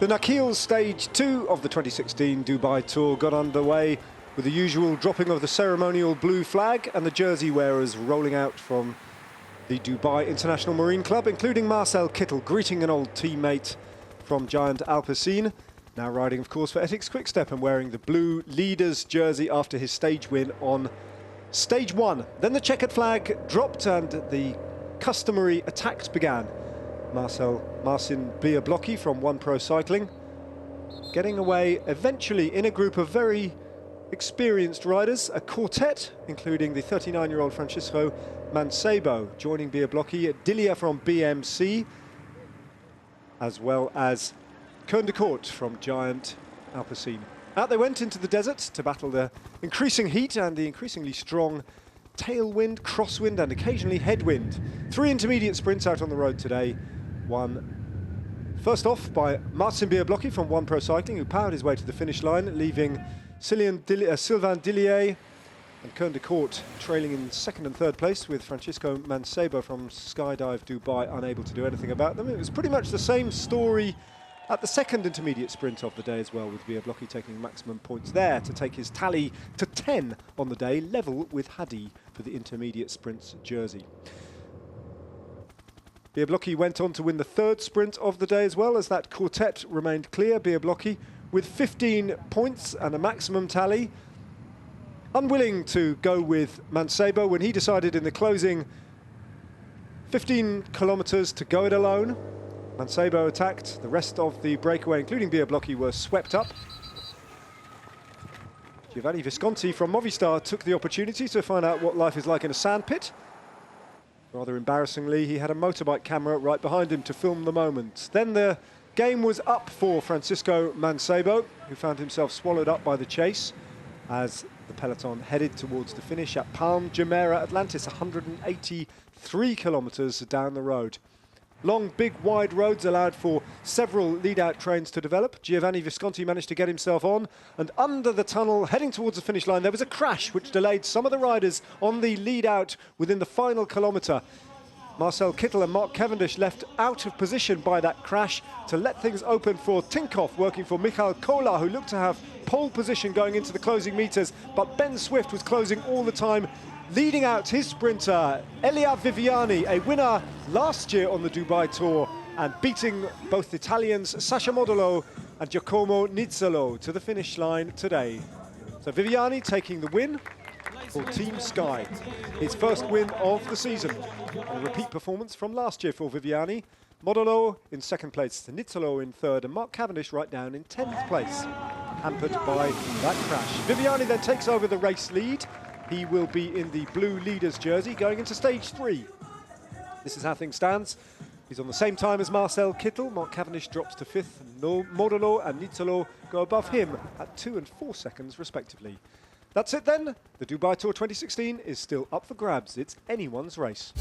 The Nakheel Stage 2 of the 2016 Dubai Tour got underway with the usual dropping of the ceremonial blue flag and the jersey wearers rolling out from the Dubai International Marine Club, including Marcel Kittel, greeting an old teammate from Giant Alpecin, now riding, of course, for Ethics Quickstep and wearing the blue leader's jersey after his stage win on Stage 1. Then the checkered flag dropped and the customary attacks began. Marcin Biablocki from One Pro Cycling getting away eventually in a group of very experienced riders, a quartet including the 39-year-old Francisco Mancebo joining Biablocki, Dilia from BMC, as well as Koen de Koort from Giant Alpecin. Out they went into the desert to battle the increasing heat and the increasingly strong tailwind, crosswind and occasionally headwind. 3 intermediate sprints out on the road today. One first off by Marcin Biablocki from One Pro Cycling, who powered his way to the finish line, leaving Sylvain Dillier and Koen de Koort trailing in second and third place, with Francisco Mancebo from Skydive Dubai unable to do anything about them. It was pretty much the same story at the second intermediate sprint of the day as well, with Biablocki taking maximum points there to take his tally to 10 on the day, level with Hadi for the intermediate sprints jersey. Biablocki went on to win the third sprint of the day as well, as that quartet remained clear. Biablocki with 15 points and a maximum tally, unwilling to go with Mancebo when he decided in the closing 15 kilometers to go it alone. Mancebo attacked. The rest of the breakaway, including Biablocki, were swept up. Giovanni Visconti from Movistar took the opportunity to find out what life is like in a sandpit. Rather embarrassingly, he had a motorbike camera right behind him to film the moment. Then the game was up for Francisco Mancebo, who found himself swallowed up by the chase as the peloton headed towards the finish at Palm Jumeirah Atlantis, 183 kilometers down the road. Long, big, wide roads allowed for several lead-out trains to develop. Giovanni Visconti managed to get himself on, and under the tunnel, heading towards the finish line, there was a crash which delayed some of the riders on the lead-out within the final kilometre. Marcel Kittel and Mark Cavendish left out of position by that crash to let things open for Tinkoff, working for Michael Kolar, who looked to have pole position going into the closing metres, but Ben Swift was closing all the time, leading out his sprinter, Elia Viviani, a winner last year on the Dubai Tour, and beating both Italians Sasha Modolo and Giacomo Nizzolo to the finish line today. So Viviani taking the win for Team Sky, his first win of the season. A repeat performance from last year for Viviani. Modolo in second place, Nizzolo in third, and Mark Cavendish right down in 10th place, hampered by that crash. Viviani then takes over the race lead. He will be in the blue leader's jersey going into stage 3. This is how things stands. He's on the same time as Marcel Kittel. Mark Cavendish drops to 5th. Modolo and Nizzolo go above him at 2 and 4 seconds respectively. That's it then. The Dubai Tour 2016 is still up for grabs. It's anyone's race.